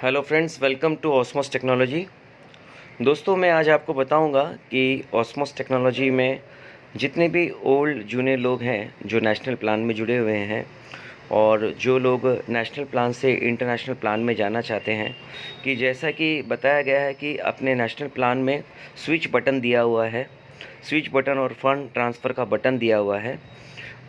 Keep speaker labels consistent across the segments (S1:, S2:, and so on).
S1: Hello friends, welcome to Osmos technology. दोस्तों, मैं आज आपको बताऊंगा कि ऑस्मोस टेक्नोलॉजी में जितने भी ओल्ड जूनियर लोग हैं जो नेशनल प्लान में जुड़े हुए हैं और जो लोग नेशनल प्लान से इंटरनेशनल प्लान में जाना चाहते हैं, कि जैसा कि बताया गया है कि अपने नेशनल प्लान में स्विच बटन दिया हुआ है, स्विच बटन और फंड ट्रांसफ़र का बटन दिया हुआ है।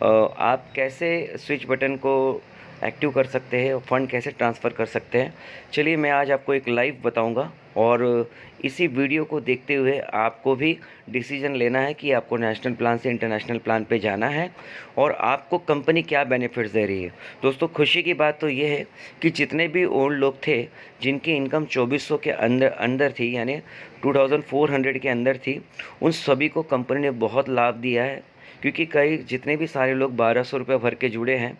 S1: आप कैसे स्विच बटन को एक्टिव कर सकते हैं और फंड कैसे ट्रांसफ़र कर सकते हैं, चलिए मैं आज आपको एक लाइव बताऊंगा। और इसी वीडियो को देखते हुए आपको भी डिसीजन लेना है कि आपको नेशनल प्लान से इंटरनेशनल प्लान पे जाना है और आपको कंपनी क्या बेनिफिट्स दे रही है। दोस्तों, खुशी की बात तो ये है कि जितने भी ओल्ड लोग थे जिनकी इनकम 2400 के अंदर अंदर थी, यानी 2400 के अंदर थी, उन सभी को कंपनी ने बहुत लाभ दिया है। क्योंकि कई जितने भी सारे लोग 1200 रुपये भर के जुड़े हैं,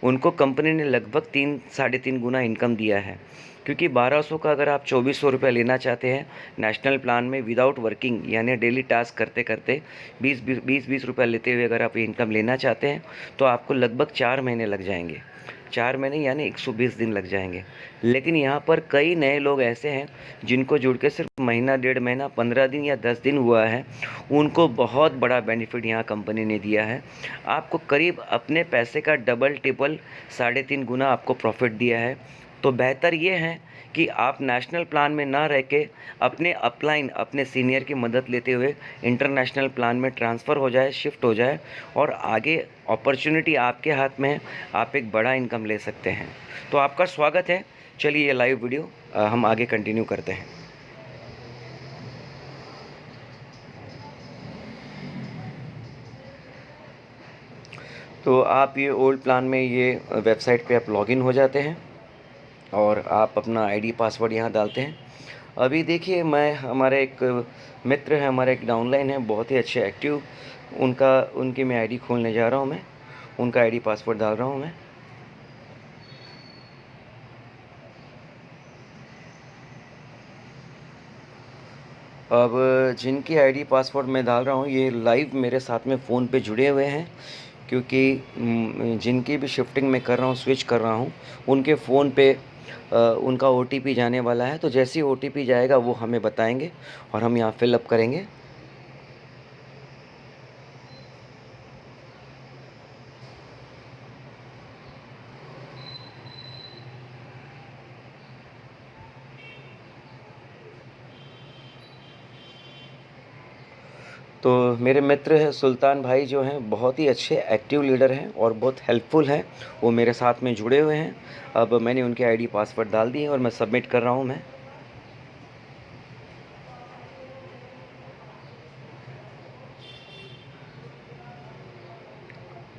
S1: उनको कंपनी ने लगभग 3-3.5 गुना इनकम दिया है। क्योंकि 1200 का अगर आप 2400 रुपये लेना चाहते हैं नेशनल प्लान में विदाउट वर्किंग, यानी डेली टास्क करते करते 20-20 रुपये लेते हुए अगर आप ये इनकम लेना चाहते हैं, तो आपको लगभग 4 महीने लग जाएंगे। 4 महीने यानी 120 दिन लग जाएंगे। लेकिन यहाँ पर कई नए लोग ऐसे हैं जिनको जुड़ के सिर्फ महीना, 1.5 महीना, 15 दिन या 10 दिन हुआ है, उनको बहुत बड़ा बेनिफिट यहाँ कंपनी ने दिया है। आपको करीब अपने पैसे का डबल टिपल 3.5 गुना आपको प्रॉफिट दिया है। तो बेहतर ये है कि आप नेशनल प्लान में ना रह के अपने अपलाइन, अपने सीनियर की मदद लेते हुए इंटरनेशनल प्लान में ट्रांसफ़र हो जाए, शिफ्ट हो जाए और आगे अपॉर्चुनिटी आपके हाथ में है, आप एक बड़ा इनकम ले सकते हैं। तो आपका स्वागत है। चलिए ये लाइव वीडियो हम आगे कंटिन्यू करते हैं। तो आप ये ओल्ड प्लान में ये वेबसाइट पे आप लॉगिन हो जाते हैं और आप अपना आईडी पासवर्ड यहाँ डालते हैं। अभी देखिए, मैं हमारे एक मित्र है, हमारे एक डाउनलाइन है, बहुत ही अच्छे एक्टिव, उनकी मैं आईडी खोलने जा रहा हूँ। मैं उनका आईडी पासवर्ड डाल रहा हूँ। मैं अब जिनकी आईडी पासवर्ड मैं डाल रहा हूँ, ये लाइव मेरे साथ में फ़ोन पे जुड़े हुए हैं। क्योंकि जिनकी भी शिफ्टिंग मैं कर रहा हूँ, स्विच कर रहा हूँ, उनके फ़ोन पे उनका ओटीपी जाने वाला है। तो जैसे ही ओटीपी जाएगा वो हमें बताएंगे और हम यहाँ फिलअप करेंगे। तो मेरे मित्र हैं सुल्तान भाई, जो हैं बहुत ही अच्छे एक्टिव लीडर हैं और बहुत हेल्पफुल हैं, वो मेरे साथ में जुड़े हुए हैं। अब मैंने उनके आईडी पासवर्ड डाल दिए और मैं सबमिट कर रहा हूँ। मैं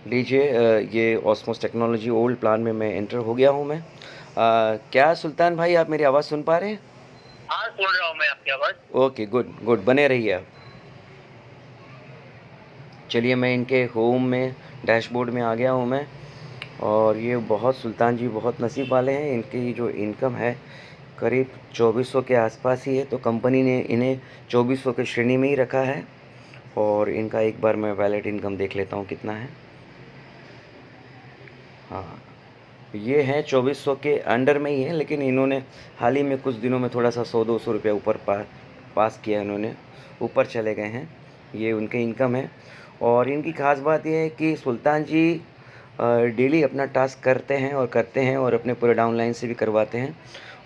S1: लीजिए, ये ऑस्मोस टेक्नोलॉजी ओल्ड प्लान में मैं एंटर हो गया हूँ। मैं क्या सुल्तान भाई, आप मेरी आवाज़ सुन पा रहे हैं?
S2: हाँ, सुन रहा हूँ मैं आपकी आवाज़।
S1: ओके, गुड गुड, बने रहिए आप। चलिए, मैं इनके होम में डैशबोर्ड में आ गया हूँ मैं। और ये बहुत, सुल्तान जी बहुत नसीब वाले हैं, इनकी जो इनकम है करीब 2400 के आसपास ही है। तो कंपनी ने इन्हें 2400 के श्रेणी में ही रखा है। और इनका एक बार मैं वैलिड इनकम देख लेता हूँ कितना है। हाँ, ये है 2400 के अंडर में ही है, लेकिन इन्होंने हाल ही में कुछ दिनों में थोड़ा सा 100-200 रुपया ऊपर पास किया, इन्होंने ऊपर चले गए हैं। ये उनके इनकम है। और इनकी ख़ास बात यह है कि सुल्तान जी डेली अपना टास्क करते हैं और अपने पूरे डाउनलाइन से भी करवाते हैं।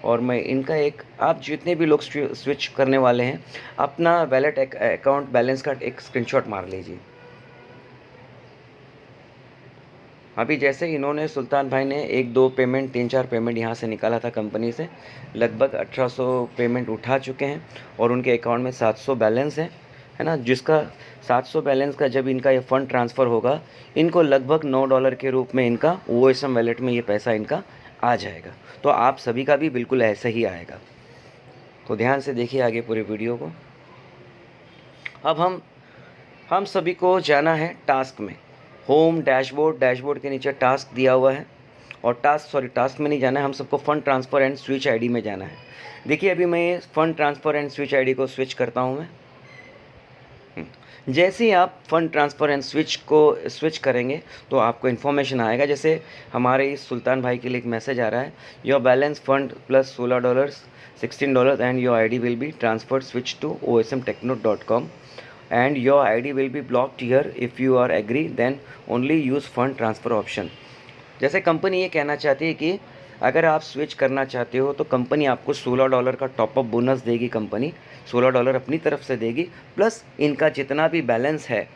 S1: और मैं इनका एक, आप जितने भी लोग स्विच करने वाले हैं, अपना वैलेट अकाउंट बैलेंस का एक स्क्रीनशॉट मार लीजिए। अभी जैसे इन्होंने, सुल्तान भाई ने 1-2 पेमेंट, 3-4 पेमेंट यहाँ से निकाला था कंपनी से, लगभग 1800 पेमेंट उठा चुके हैं और उनके अकाउंट में 700 बैलेंस है ना। जिसका 700 बैलेंस का जब इनका ये फ़ंड ट्रांसफ़र होगा, इनको लगभग $9 के रूप में इनका OSM वैलेट में ये पैसा इनका आ जाएगा। तो आप सभी का भी बिल्कुल ऐसा ही आएगा। तो ध्यान से देखिए आगे पूरे वीडियो को। अब हम सभी को जाना है टास्क में। होम डैशबोर्ड के नीचे टास्क दिया हुआ है और टास्क में नहीं जाना है, हम सबको fund transfer and switch ID में जाना है। देखिए, अभी मैं ये fund transfer and switch ID को स्विच करता हूँ मैं। जैसे ही आप फंड ट्रांसफ़र एंड स्विच करेंगे तो आपको इन्फॉर्मेशन आएगा। जैसे हमारे इस सुल्तान भाई के लिए एक मैसेज आ रहा है, your balance fund plus $16 $16 and your ID will be transferred switch to osmtechno.com and your ID will be blocked here. If you are agree then only use fund transfer option। जैसे company ये कहना चाहती है कि अगर आप switch करना चाहते हो तो कंपनी आपको $16 का टॉपअप बोनस देगी। कंपनी $16 अपनी तरफ से देगी, प्लस इनका जितना भी बैलेंस है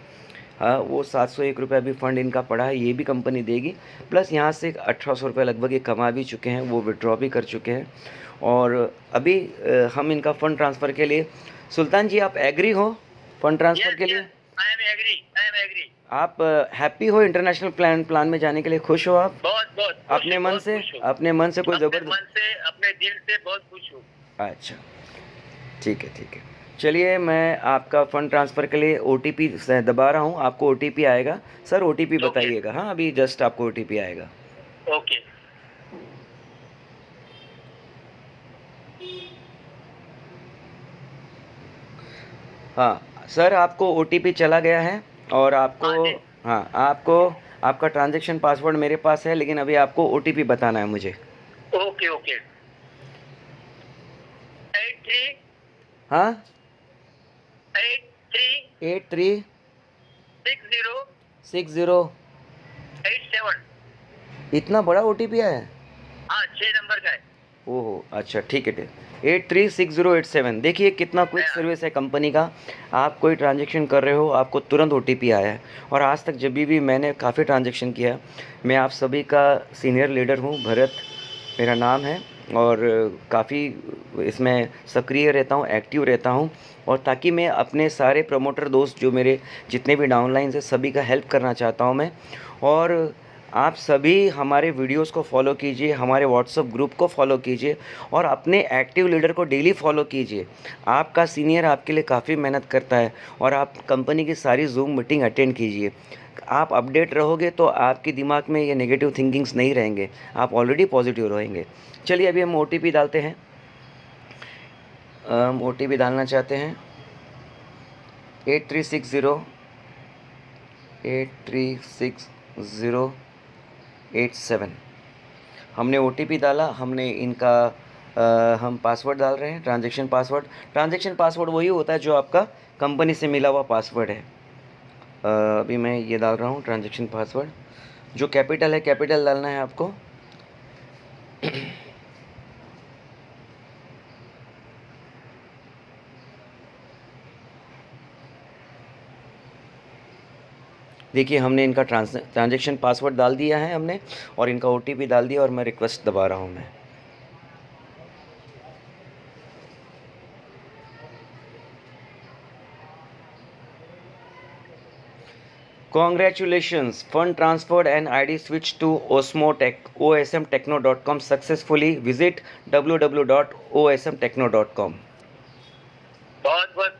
S1: वो ₹701 अभी फ़ंड इनका पड़ा है, ये भी कंपनी देगी। प्लस यहाँ से ₹1800 लगभग ये कमा भी चुके हैं, वो विड्रॉ भी कर चुके हैं। और अभी हम इनका फ़ंड ट्रांसफ़र के लिए, सुल्तान जी आप एग्री हो फंड ट्रांसफ़र के लिए?
S2: I am agree.
S1: आप हैप्पी हो इंटरनेशनल प्लान में जाने के लिए? खुश हो आप?
S2: बहुत बहुत
S1: अपने मन से? अपने मन से कोई
S2: अपने
S1: ज़बरदस्त?
S2: मन से, अपने दिल से बहुत खुश हूँ।
S1: अच्छा, ठीक है ठीक है। चलिए मैं आपका फ़ंड ट्रांसफ़र के लिए OTP दबा रहा हूँ, आपको OTP आएगा। सर OTP बताइएगा। हाँ अभी जस्ट आपको OTP आएगा।
S2: ओके।
S1: हाँ सर आपको OTP चला गया है और आपको,
S2: हाँ जी।
S1: हाँ आपको, आपका ट्रांजैक्शन पासवर्ड मेरे पास है, लेकिन अभी आपको OTP बताना है मुझे।
S2: Okay okay. 83
S1: हाँ
S2: 83
S1: 83
S2: 60
S1: 60।
S2: 87।
S1: इतना बड़ा OTP है?
S2: हाँ 6 नंबर का है।
S1: ओहो अच्छा ठीक है ठीक। 836087। देखिए कितना क्विक सर्विस है कंपनी का। आप कोई ट्रांजैक्शन कर रहे हो, आपको तुरंत OTP आया है। और आज तक जब भी मैंने काफ़ी ट्रांजैक्शन किया है, मैं आप सभी का सीनियर लीडर हूँ, भरत मेरा नाम है, और काफ़ी इसमें सक्रिय रहता हूँ, एक्टिव रहता हूँ, और ताकि मैं अपने सारे प्रमोटर दोस्त जो मेरे जितने भी डाउनलाइंस हैं सभी का हेल्प करना चाहता हूँ मैं। और आप सभी हमारे वीडियोस को फॉलो कीजिए, हमारे व्हाट्सएप ग्रुप को फॉलो कीजिए, और अपने एक्टिव लीडर को डेली फॉलो कीजिए। आपका सीनियर आपके लिए काफ़ी मेहनत करता है, और आप कंपनी की सारी जूम मीटिंग अटेंड कीजिए। आप अपडेट रहोगे तो आपके दिमाग में ये नेगेटिव थिंकिंग्स नहीं रहेंगे, आप ऑलरेडी पॉजिटिव रहेंगे। चलिए अभी हम OTP डालते हैं। हम OTP डालना चाहते हैं 8360 836087। हमने OTP डाला, हमने इनका हम पासवर्ड डाल रहे हैं, ट्रांजैक्शन पासवर्ड। ट्रांजैक्शन पासवर्ड वही होता है जो आपका कंपनी से मिला हुआ पासवर्ड है। अभी मैं ये डाल रहा हूँ ट्रांजैक्शन पासवर्ड, जो कैपिटल है कैपिटल डालना है आपको। देखिए हमने इनका ट्रांजैक्शन पासवर्ड डाल दिया है हमने, और इनका OTP डाल दिया, और मैं रिक्वेस्ट दबा रहा हूँ मैं। Congratulations, fund transferred and ID switched to osmtechno.com successfully. Visit www.osmtechno.com।
S2: बहुत बहुत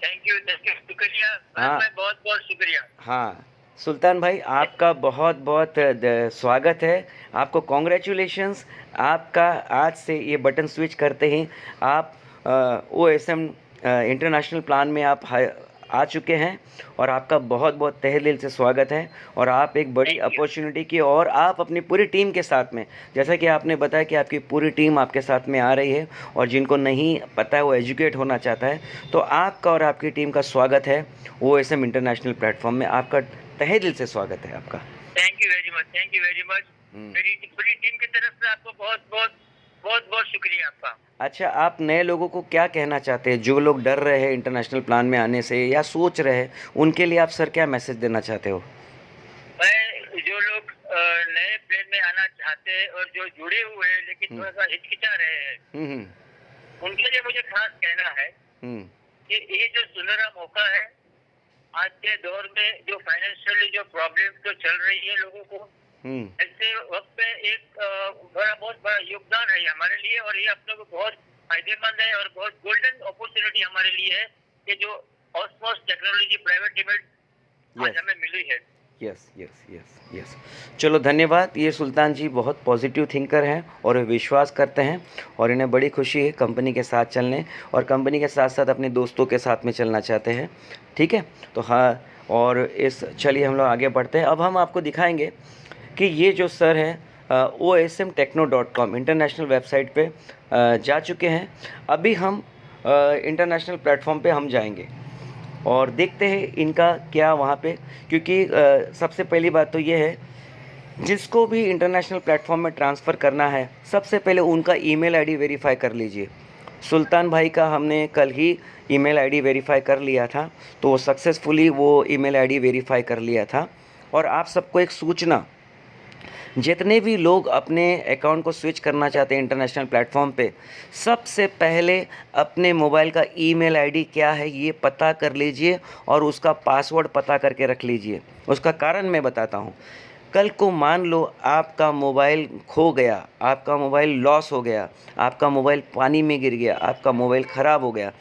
S2: थैंक यू शुक्रिया।
S1: हाँ।
S2: मैं बहुत बहुत शुक्रिया।
S1: हाँ सुल्तान भाई आपका बहुत बहुत स्वागत है, आपको कॉन्ग्रेचुलेशंस। आपका आज से ये बटन स्विच करते ही आप OSM इंटरनेशनल प्लान में आप आ चुके हैं, और आपका बहुत बहुत तहे दिल से स्वागत है। और आप एक बड़ी अपॉर्चुनिटी की, और आप अपनी पूरी टीम के साथ में, जैसा कि आपने बताया कि आपकी पूरी टीम आपके साथ में आ रही है, और जिनको नहीं पता है वो एजुकेट होना चाहता है, तो आपका और आपकी टीम का स्वागत है OSM इंटरनेशनल प्लेटफॉर्म में। आपका तहे दिल से स्वागत है आपका।
S2: Thank you very much, thank you very much. मेरी पूरी टीम की तरफ से आपको बहुत बहुत बहुत बहुत शुक्रिया आपका।
S1: अच्छा आप नए लोगों को क्या कहना चाहते हैं, जो लोग डर रहे हैं इंटरनेशनल प्लान में आने से या सोच रहे हैं, उनके लिए आप सर क्या मैसेज देना चाहते हो?
S2: मैं जो लोग नए प्लेन में आना चाहते हैं और जो जुड़े हुए हैं लेकिन थोड़ा सा हिचकिचा रहे हैं, उनके लिए मुझे खास कहना है कि ये जो सुनहरा मौका है, आज के दौर में जो फाइनेंशियली जो प्रॉब्लम जो चल रही है लोगों को, ऐसे वक्त पे एक बहुत बड़ा योगदान है हमारे लिए, और ये अपने को बहुत फायदेमंद है और बहुत गोल्डन अपॉर्चुनिटी हमारे लिए है कि जो ऑस्मोस टेक्नोलॉजी प्राइवेट लिमिटेड आज हमें मिली है।
S1: Yes yes yes yes. चलो धन्यवाद। ये सुल्तान जी बहुत पॉजिटिव थिंकर हैं और वे विश्वास करते हैं और इन्हें बड़ी खुशी है कंपनी के साथ चलने, और कंपनी के साथ साथ अपने दोस्तों के साथ में चलना चाहते हैं। ठीक है, तो हाँ, और इस चलिए हम लोग आगे बढ़ते हैं। अब हम आपको दिखाएंगे कि ये जो सर हैं osmtechno.com इंटरनेशनल वेबसाइट पे जा चुके हैं। अभी हम इंटरनेशनल प्लेटफॉर्म पे हम जाएंगे और देखते हैं इनका क्या वहाँ पे, क्योंकि सबसे पहली बात तो ये है, जिसको भी इंटरनेशनल प्लेटफॉर्म में ट्रांसफ़र करना है सबसे पहले उनका ईमेल आईडी वेरीफाई कर लीजिए। सुल्तान भाई का हमने कल ही ईमेल आईडी वेरीफाई कर लिया था, तो सक्सेसफुली वो ईमेल आईडी वेरीफाई कर लिया था। और आप सबको एक सूचना, जितने भी लोग अपने अकाउंट को स्विच करना चाहते हैं इंटरनेशनल प्लेटफॉर्म पे, सबसे पहले अपने मोबाइल का ईमेल आईडी क्या है ये पता कर लीजिए और उसका पासवर्ड पता करके रख लीजिए। उसका कारण मैं बताता हूँ। कल को मान लो आपका मोबाइल खो गया, आपका मोबाइल लॉस हो गया, आपका मोबाइल पानी में गिर गया, आपका मोबाइल ख़राब हो गया,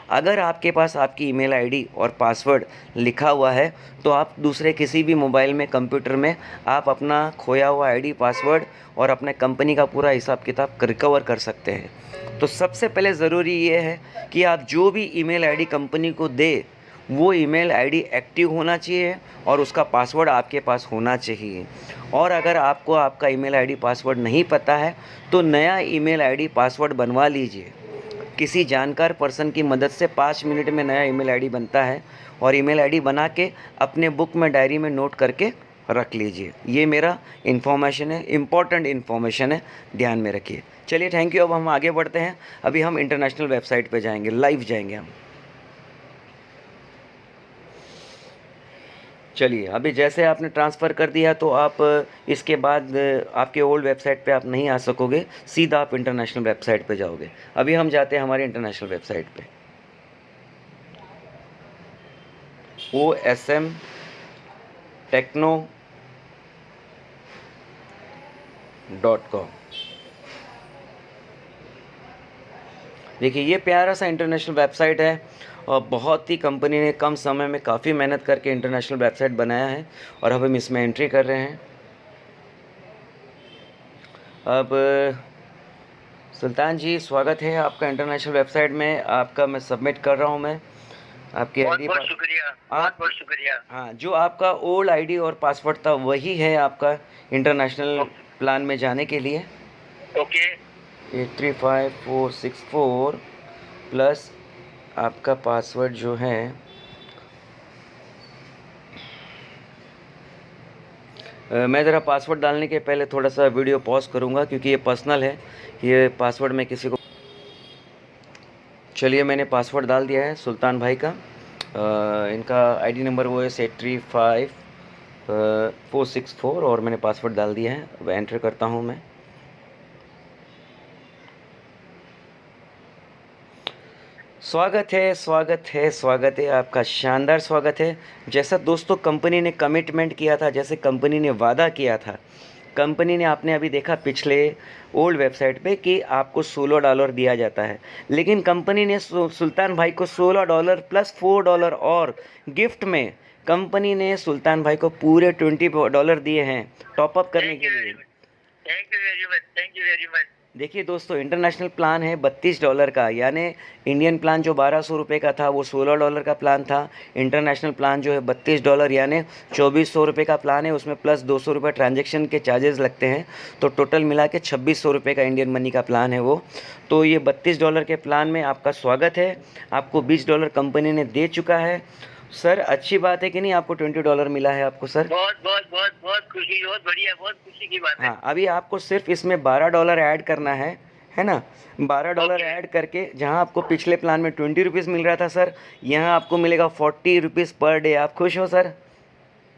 S1: अगर आपके पास आपकी ईमेल आईडी और पासवर्ड लिखा हुआ है तो आप दूसरे किसी भी मोबाइल में, कंप्यूटर में आप अपना खोया हुआ आईडी, पासवर्ड और अपने कंपनी का पूरा हिसाब किताब रिकवर कर सकते हैं। तो सबसे पहले ज़रूरी ये है कि आप जो भी ईमेल आईडी कंपनी को दे वो ईमेल आईडी एक्टिव होना चाहिए और उसका पासवर्ड आपके पास होना चाहिए। और अगर आपको आपका ईमेल आईडी पासवर्ड नहीं पता है तो नया ईमेल आईडी पासवर्ड बनवा लीजिए। किसी जानकार पर्सन की मदद से 5 मिनट में नया ईमेल आईडी बनता है और ईमेल आईडी बना के अपने बुक में, डायरी में नोट करके रख लीजिए। ये मेरा इन्फॉर्मेशन है, इम्पॉर्टेंट इन्फॉर्मेशन है, ध्यान में रखिए। चलिए थैंक यू। अब हम आगे बढ़ते हैं। अभी हम इंटरनेशनल वेबसाइट पे जाएंगे, लाइव जाएंगे हम। चलिए, अभी जैसे आपने ट्रांसफ़र कर दिया तो आप इसके बाद आपके ओल्ड वेबसाइट पे आप नहीं आ सकोगे, सीधा आप इंटरनेशनल वेबसाइट पे जाओगे। अभी हम जाते हैं हमारे इंटरनेशनल वेबसाइट पे, osmtechno.com। देखिए ये प्यारा सा इंटरनेशनल वेबसाइट है और बहुत ही कंपनी ने कम समय में काफ़ी मेहनत करके इंटरनेशनल वेबसाइट बनाया है और अब हम इसमें एंट्री कर रहे हैं। अब सुल्तान जी स्वागत है आपका इंटरनेशनल वेबसाइट में। आपका मैं सबमिट कर रहा हूं, मैं आपकी आईडी
S2: बहुत शुक्रिया, बहुत शुक्रिया।
S1: हाँ, जो आपका ओल्ड आईडी और पासवर्ड था वही है आपका इंटरनेशनल प्लान में जाने के लिए।
S2: ओके।
S1: 835464 प्लस आपका पासवर्ड जो है, मैं ज़रा पासवर्ड डालने के पहले थोड़ा सा वीडियो पॉज करूँगा क्योंकि ये पर्सनल है, ये पासवर्ड मैं किसी को। चलिए मैंने पासवर्ड डाल दिया है सुल्तान भाई का। इनका आईडी नंबर वो है 835464 और मैंने पासवर्ड डाल दिया है। अब एंटर करता हूँ मैं। स्वागत है, स्वागत है, स्वागत है, आपका शानदार स्वागत है। जैसा दोस्तों कंपनी ने कमिटमेंट किया था, जैसे कंपनी ने वादा किया था, कंपनी ने, आपने अभी देखा पिछले ओल्ड वेबसाइट पे कि आपको $16 दिया जाता है, लेकिन कंपनी ने सुल्तान भाई को $16 प्लस $4 और गिफ्ट में कंपनी ने सुल्तान भाई को पूरे $20 दिए हैं टॉपअप करने के लिए।
S2: Thank you very much, thank you very much.
S1: देखिए दोस्तों, इंटरनेशनल प्लान है $32 का, यानी इंडियन प्लान जो $1200 का था वो $16 का प्लान था। इंटरनेशनल प्लान जो है $32 यानी ₹2400 का प्लान है, उसमें प्लस ₹200 ट्रांजैक्शन के चार्जेस लगते हैं, तो टोटल मिला के $2600 का इंडियन मनी का प्लान है वो। तो ये $32 के प्लान में आपका स्वागत है। आपको $20 कंपनी ने दे चुका है। सर अच्छी बात है कि नहीं, आपको $20 मिला है आपको सर?
S2: बहुत बहुत बहुत बहुत खुशी, बहुत बढ़िया, बहुत खुशी की बात है।
S1: हाँ, अभी आपको सिर्फ इसमें $12 ऐड करना है ना? $12 ऐड करके, जहाँ आपको पिछले प्लान में ₹20 मिल रहा था सर, यहाँ आपको मिलेगा ₹40 पर डे। आप खुश हो सर?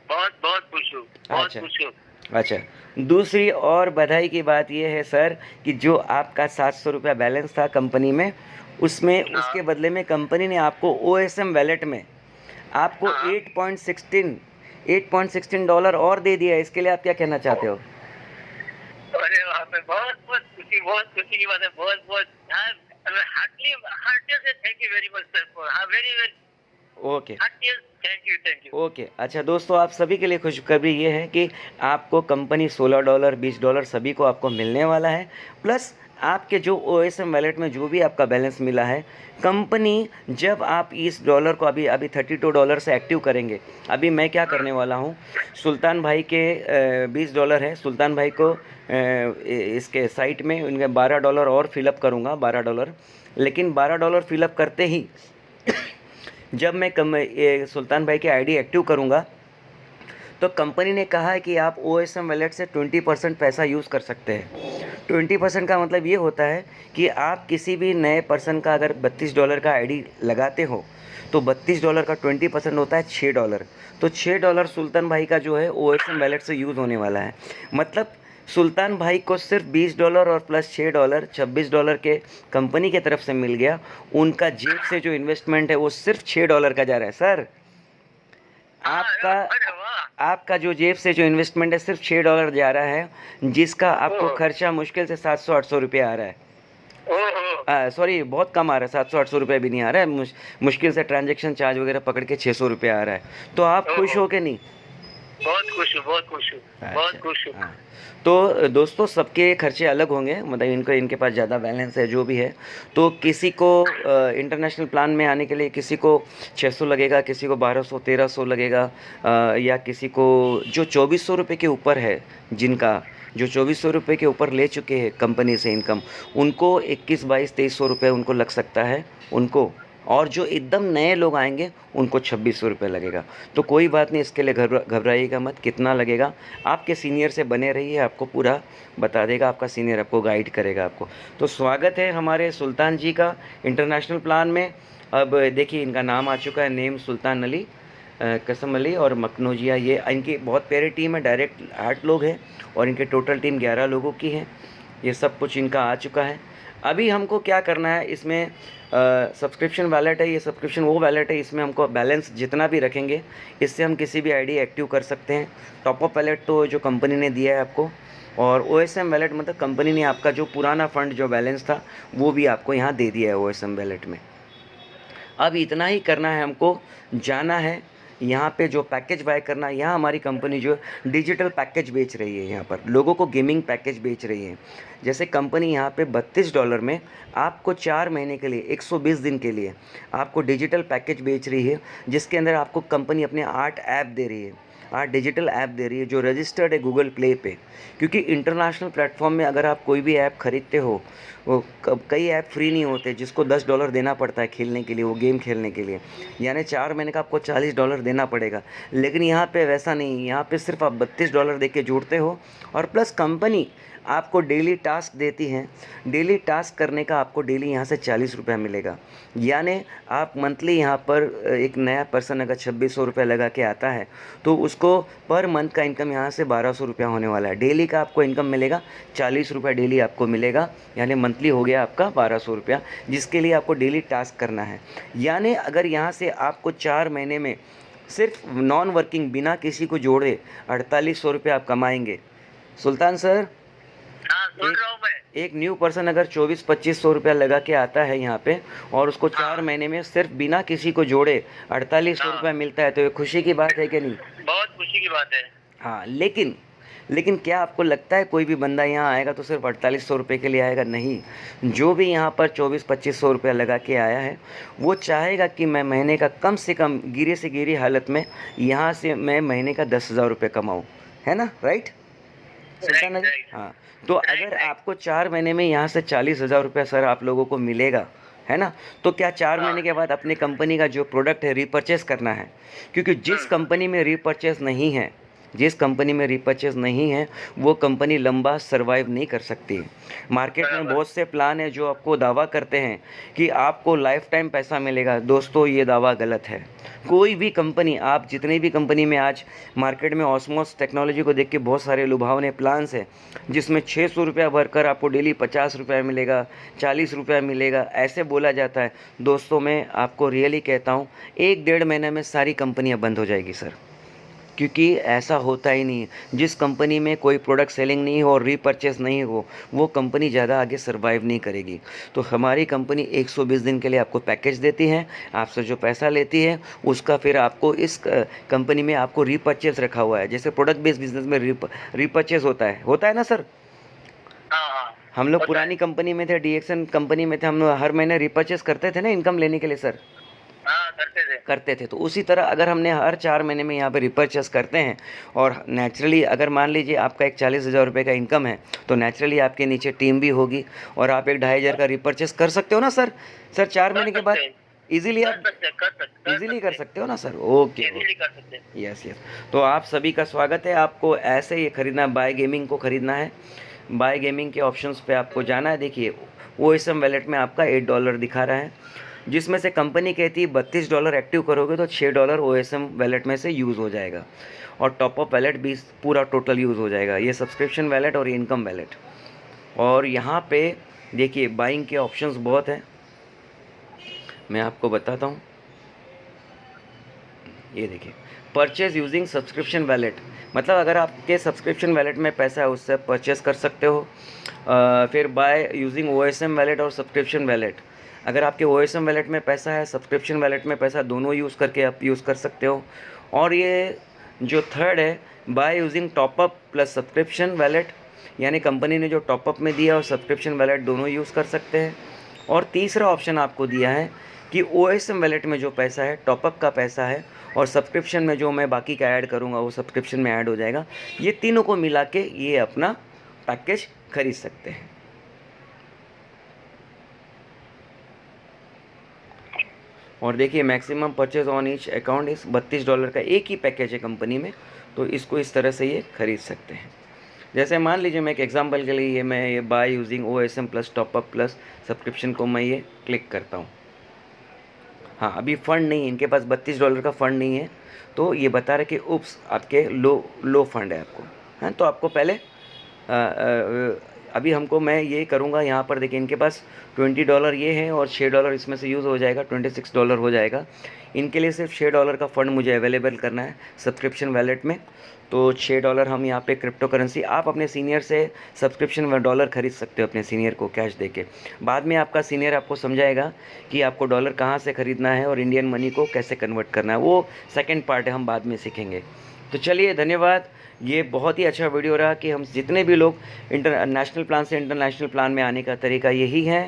S2: बहुत बहुत खुश हूँ, बहुत
S1: अच्छा
S2: खुश हूँ।
S1: अच्छा, दूसरी और बधाई की बात यह है सर कि जो आपका $700 बैलेंस था कंपनी में, उसमें उसके बदले में कंपनी ने आपको OSM वैलेट में आपको $8.16 और दे दिया। इसके लिए आप क्या कहना चाहते हो?
S2: अरे वहाँ पे बहुत बहुत खुशी की बात है। बहुत बहुत हार्टली से thank you very much sir. हाँ, वेरी वेरी
S1: ओके
S2: हाँ, thank you, thank you.
S1: Okay. अच्छा दोस्तों, आप सभी के लिए खुशखबरी ये है कि आपको कंपनी $16 $20 सभी को आपको मिलने वाला है। प्लस आपके जो OSM वॉलेट में जो भी आपका बैलेंस मिला है, कंपनी जब आप इस डॉलर को अभी अभी $32 से एक्टिव करेंगे। अभी मैं क्या करने वाला हूँ, सुल्तान भाई के $20 है, सुल्तान भाई को इसके साइट में उनके $12 और फिलअप करूँगा, $12। लेकिन $12 फिलअप करते ही जब मैं ये सुल्तान भाई की आईडी एक्टिव करूँगा, तो कंपनी ने कहा है कि आप OSM वॉलेट से 20% पैसा यूज़ कर सकते हैं। 20% का मतलब ये होता है कि आप किसी भी नए पर्सन का अगर $32 का आईडी लगाते हो, तो $32 का 20% होता है $6। तो $6 सुल्तान भाई का जो है OSM वॉलेट से यूज़ होने वाला है। मतलब सुल्तान भाई को सिर्फ $20 और प्लस $6 $26 के कंपनी की तरफ से मिल गया। उनका जेब से जो इन्वेस्टमेंट है वो सिर्फ $6 का जा रहा है सर। आपका जो जेब से जो इन्वेस्टमेंट है सिर्फ $6 जा रहा है, जिसका आपको खर्चा मुश्किल से 700-800 रुपये आ रहा है। सॉरी, बहुत कम आ रहा है, 700-800 रुपये भी नहीं आ रहा है, मुश्किल से ट्रांजैक्शन चार्ज वगैरह पकड़ के 600 रुपये आ रहा है। तो आप खुश हो कि नहीं?
S2: बहुत खुश हूँ, बहुत खुश हूँ, बहुत खुश हूँ।
S1: हाँ। तो दोस्तों, सबके खर्चे अलग होंगे, मतलब इनके पास ज़्यादा बैलेंस है जो भी है। तो किसी को इंटरनेशनल प्लान में आने के लिए किसी को 600 लगेगा, किसी को 1200 1300 लगेगा, या किसी को जो 2400 रुपये के ऊपर है, जिनका जो 2400 रुपये के ऊपर ले चुके हैं कंपनी से इनकम, उनको 21 22 2300 रुपये उनको लग सकता है उनको। और जो एकदम नए लोग आएंगे उनको 2600 रुपये लगेगा। तो कोई बात नहीं, इसके लिए घबराइएगा मत। कितना लगेगा, आपके सीनियर से बने रहिए, आपको पूरा बता देगा, आपका सीनियर आपको गाइड करेगा आपको। तो स्वागत है हमारे सुल्तान जी का इंटरनेशनल प्लान में। अब देखिए, इनका नाम आ चुका है, नेम सुल्तान अली, कसम अली और मकनोजिया। ये इनकी बहुत प्यारी टीम है, डायरेक्ट 8 लोग हैं और इनके टोटल टीम 11 लोगों की है। ये सब कुछ इनका आ चुका है। अभी हमको क्या करना है, इसमें सब्सक्रिप्शन वॉलेट है, ये सब्सक्रिप्शन वो वॉलेट है, इसमें हमको बैलेंस जितना भी रखेंगे इससे हम किसी भी आईडी एक्टिव कर सकते हैं। टॉपअप वॉलेट तो जो कंपनी ने दिया है आपको, और OSM वॉलेट मतलब कंपनी ने आपका जो पुराना फ़ंड जो बैलेंस था वो भी आपको यहाँ दे दिया है OSM वॉलेट में। अब इतना ही करना है हमको, जाना है यहाँ पे जो पैकेज बाय करना है। यहाँ हमारी कंपनी जो डिजिटल पैकेज बेच रही है, यहाँ पर लोगों को गेमिंग पैकेज बेच रही है। जैसे कंपनी यहाँ पे $32 में आपको 4 महीने के लिए 120 दिन के लिए आपको डिजिटल पैकेज बेच रही है, जिसके अंदर आपको कंपनी अपने 8 ऐप दे रही है, 8 डिजिटल ऐप दे रही है जो रजिस्टर्ड है गूगल प्ले पे। क्योंकि इंटरनेशनल प्लेटफॉर्म में अगर आप कोई भी ऐप ख़रीदते हो, वो कई ऐप फ्री नहीं होते, जिसको $10 देना पड़ता है खेलने के लिए, वो गेम खेलने के लिए, यानी 4 महीने का आपको $40 देना पड़ेगा। लेकिन यहाँ पे वैसा नहीं, यहाँ पे सिर्फ आप $32 दे के जुड़ते हो, और प्लस कंपनी आपको डेली टास्क देती हैं। डेली टास्क करने का आपको डेली यहाँ से 40 रुपया मिलेगा। यानी आप मंथली यहाँ पर एक नया पर्सन अगर 2600 रुपये लगा के आता है, तो उसको पर मंथ का इनकम यहाँ से 1200 रुपया होने वाला है। डेली का आपको इनकम मिलेगा 40 रुपया डेली आपको मिलेगा, यानी मंथली हो गया आपका 1200 रुपया, जिसके लिए आपको डेली टास्क करना है। यानी अगर यहाँ से आपको 4 महीने में सिर्फ नॉन वर्किंग बिना किसी को जोड़े 4800 रुपये आप कमाएंगे। सुल्तान सर, एक न्यू पर्सन अगर 24-2500 रुपया लगा के आता है यहाँ पे, और उसको 4 महीने में सिर्फ बिना किसी को जोड़े 4800 रुपया मिलता है, तो ये खुशी की बात है कि नहीं?
S2: बहुत खुशी की बात है।
S1: हाँ, लेकिन क्या आपको लगता है कोई भी बंदा यहाँ आएगा तो सिर्फ 4800 रुपये के लिए आएगा? नहीं। जो भी यहाँ पर 24-2500 रुपया लगा के आया है, वो चाहेगा कि मैं महीने का कम से कम गिरे से गिरी हालत में यहाँ से मैं महीने का 10,000 रुपये कमाऊँ, है ना? राइट सुल्तान अली? हाँ। तो अगर आपको 4 महीने में यहाँ से 40,000 रुपया सर आप लोगों को मिलेगा, है ना, तो क्या 4 महीने के बाद अपनी कंपनी का जो प्रोडक्ट है रीपरचेस करना है? क्योंकि जिस कंपनी में रीपरचेस नहीं है, वो कंपनी लंबा सर्वाइव नहीं कर सकती। मार्केट में बहुत से प्लान है जो आपको दावा करते हैं कि आपको लाइफ टाइम पैसा मिलेगा। दोस्तों, ये दावा गलत है। कोई भी कंपनी, आप जितनी भी कंपनी में आज मार्केट में ऑस्मोस टेक्नोलॉजी को देख के बहुत सारे लुभावने प्लान्स हैं, जिसमें 600 रुपया भरकर आपको डेली 50 रुपया मिलेगा, 40 रुपया मिलेगा, ऐसे बोला जाता है। दोस्तों, मैं आपको रियली कहता हूँ, 1-1.5 महीने में सारी कंपनियाँ बंद हो जाएगी सर। क्योंकि ऐसा होता ही नहीं है। जिस कंपनी में कोई प्रोडक्ट सेलिंग नहीं हो और रीपरचेस नहीं हो, वो कंपनी ज़्यादा आगे सर्वाइव नहीं करेगी। तो हमारी कंपनी 120 दिन के लिए आपको पैकेज देती है, आपसे जो पैसा लेती है उसका फिर आपको इस कंपनी में आपको रीपरचेस रखा हुआ है। जैसे प्रोडक्ट बेस्ड बिजनेस में रीपरचेस होता है ना सर।
S2: हाँ,
S1: हम लोग पुरानी कंपनी में थे, डीएक्सन कंपनी में थे, हम लोग हर महीने रीपरचेस करते थे ना इनकम लेने के लिए सर।
S2: हाँ,
S1: करते थे। तो उसी तरह अगर हमने हर 4 महीने में यहाँ पे रिपर्चेस करते हैं और नेचुरली अगर मान लीजिए आपका एक 40,000 रुपये का इनकम है, तो नेचुरली आपके नीचे टीम भी होगी और आप एक 2,500 का रिपर्चेस कर सकते हो ना सर। 4 महीने के बाद इजीली आप इजीली कर सकते हो ना सर। Okay, yes yes. तो आप सभी का स्वागत है। आपको ऐसे ही खरीदना, बाय गेमिंग को खरीदना है। बाय गेमिंग के ऑप्शंस पे आपको जाना है। देखिए OSM वैलेट में आपका $8 दिखा रहा है, जिसमें से कंपनी कहती है $32 एक्टिव करोगे तो $6 OSM वैलेट में से यूज़ हो जाएगा और टॉपअप वैलेट 20 पूरा टोटल यूज़ हो जाएगा। ये सब्सक्रिप्शन वैलेट और इनकम वैलेट। और यहाँ पे देखिए बाइंग के ऑप्शंस बहुत हैं, मैं आपको बताता हूँ। ये देखिए परचेज यूजिंग सब्सक्रिप्शन वैलेट, मतलब अगर आपके सब्सक्रिप्शन वैलेट में पैसा है उससे परचेस कर सकते हो। फिर बाय यूजिंग OSM वैलेट और सब्सक्रिप्शन वैलेट, अगर आपके OSM वैलेट में पैसा है, सब्सक्रिप्शन वैलेट में पैसा, दोनों यूज़ करके आप यूज़ कर सकते हो। और ये जो थर्ड है by using top up plus subscription wallet, यानी कंपनी ने जो टॉपअप में दिया और सब्सक्रिप्शन वैलेट दोनों यूज़ कर सकते हैं। और तीसरा ऑप्शन आपको दिया है कि OSM वैलेट में जो पैसा है, टॉपअप का पैसा है, और सब्सक्रिप्शन में जो मैं बाकी का ऐड करूँगा वो सब्सक्रिप्शन में ऐड हो जाएगा। ये तीनों को मिला के ये अपना पैकेज खरीद सकते हैं। और देखिए maximum purchase on each account इस $32 का एक ही पैकेज है कंपनी में, तो इसको इस तरह से ये खरीद सकते हैं। जैसे मान लीजिए मैं एक एग्जांपल के लिए मैं ये by using OSM plus top up plus subscription को मैं ये क्लिक करता हूँ। हाँ, अभी फ़ंड नहीं है, इनके पास $32 का फ़ंड नहीं है, तो ये बता रहे कि उप्स आपके लो फंड है आपको, हैं। तो आपको पहले अभी हमको मैं ये करूँगा, यहाँ पर देखिए इनके पास $20 ये है और $6 इसमें से यूज़ हो जाएगा, $26 हो जाएगा। इनके लिए सिर्फ $6 का फ़ंड मुझे अवेलेबल करना है सब्सक्रिप्शन वैलेट में। तो $6 हम यहाँ पे क्रिप्टो करेंसी, आप अपने सीनियर से सब्सक्रिप्शन डॉलर खरीद सकते हो अपने सीनियर को कैश देके। बाद में आपका सीनियर आपको समझाएगा कि आपको डॉलर कहाँ से ख़रीदना है और इंडियन मनी को कैसे कन्वर्ट करना है, वो सेकेंड पार्ट है, हम बाद में सीखेंगे। तो चलिए धन्यवाद। ये बहुत ही अच्छा वीडियो रहा कि हम जितने भी लोग नेशनल प्लान से इंटरनेशनल प्लान में आने का तरीका यही है।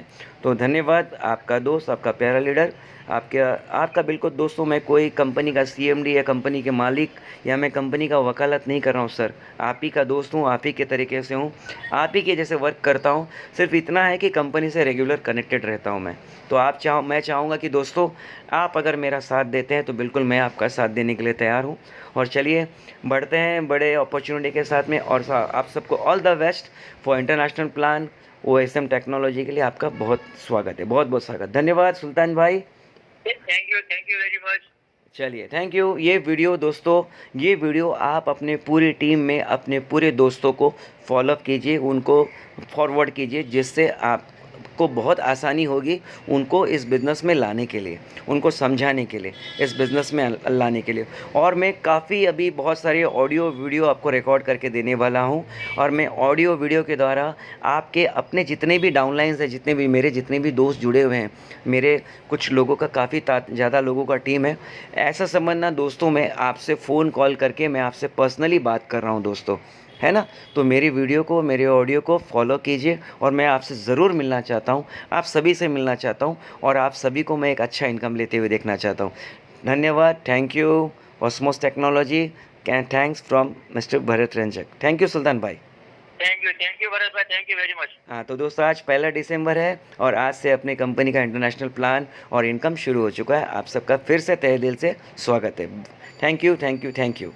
S1: तो धन्यवाद। आपका दोस्त, आपका प्यारा लीडर, आपका बिल्कुल दोस्तों। मैं कोई कंपनी का CMD या कंपनी के मालिक या मैं कंपनी का वकालत नहीं कर रहा हूँ सर। आप ही का दोस्त हूँ, आप ही के तरीके से हूँ, आप ही के जैसे वर्क करता हूँ। सिर्फ इतना है कि कंपनी से रेगुलर कनेक्टेड रहता हूँ मैं। तो मैं चाहूँगा कि दोस्तों आप अगर मेरा साथ देते हैं तो बिल्कुल मैं आपका साथ देने के लिए तैयार हूँ। और चलिए बढ़ते हैं बड़े अपॉर्चुनिटी के साथ में। और आप सबको all the best for international plan OSM technology के लिए आपका बहुत स्वागत है, बहुत बहुत स्वागत। धन्यवाद सुल्तान भाई,
S2: थैंक यू वेरी मच।
S1: चलिए थैंक यू। ये वीडियो दोस्तों, ये वीडियो आप अपने पूरी टीम में अपने पूरे दोस्तों को फॉलोअप कीजिए, उनको फॉरवर्ड कीजिए, जिससे आपको बहुत आसानी होगी उनको इस बिज़नेस में लाने के लिए, उनको समझाने के लिए, इस बिज़नेस में लाने के लिए। और मैं काफ़ी अभी बहुत सारे ऑडियो वीडियो आपको रिकॉर्ड करके देने वाला हूं, और मैं ऑडियो वीडियो के द्वारा आपके अपने जितने भी डाउनलाइंस हैं, जितने भी दोस्त जुड़े हुए हैं, मेरे कुछ लोगों का काफ़ी ज़्यादा लोगों का टीम है। ऐसा समझना दोस्तों, मैं आपसे फ़ोन कॉल करके मैं आपसे पर्सनली बात कर रहा हूँ दोस्तों, है ना। तो मेरी वीडियो को, मेरे ऑडियो को फॉलो कीजिए, और मैं आपसे ज़रूर मिलना चाहता हूँ, आप सभी से मिलना चाहता हूँ, और आप सभी को मैं एक अच्छा इनकम लेते हुए देखना चाहता हूँ। धन्यवाद। Thank you Osmos technology. Thanks from mister Bharat Ranjak. Thank you सुल्तान भाई।
S2: थैंक यू भरत भाई, थैंक यू वेरी मच।
S1: हाँ तो दोस्तों आज 1 दिसंबर है और आज से अपनी कंपनी का इंटरनेशनल प्लान और इनकम शुरू हो चुका है। आप सबका फिर से तहे दिल से स्वागत है। Thank you.
S2: Thank you.